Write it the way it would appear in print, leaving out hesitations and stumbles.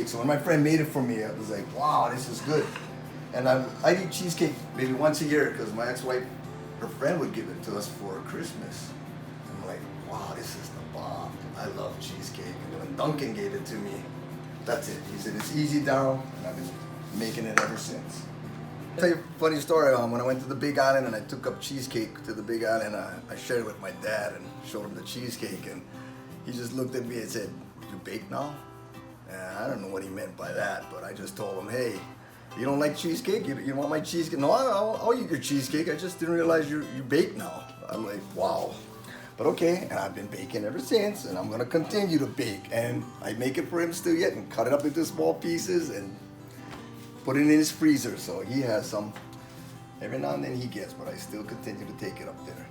cheesecake. So when my friend made it for me, I was like, wow, this is good. And I eat cheesecake maybe once a year because my ex-wife, her friend would give it to us for Christmas. I'm like, wow, this is the bomb. I love cheesecake. And when Duncan gave it to me, that's it. He said, it's easy, Darrell, and I've been making it ever since. I'll tell you a funny story. When I went to the Big Island and I took up cheesecake to the Big Island, I shared it with my dad and showed him the cheesecake, and he just looked at me and said, you bake now? And I don't know what he meant by that, but I just told him, hey, you don't like cheesecake? You want my cheesecake? No, I'll eat your cheesecake. I just didn't realize you bake now. I'm like, wow. But okay, and I've been baking ever since, and I'm gonna continue to bake. And I make it for him still yet and cut it up into small pieces and put it in his freezer. So he has some, every now and then he gets, but I still continue to take it up there.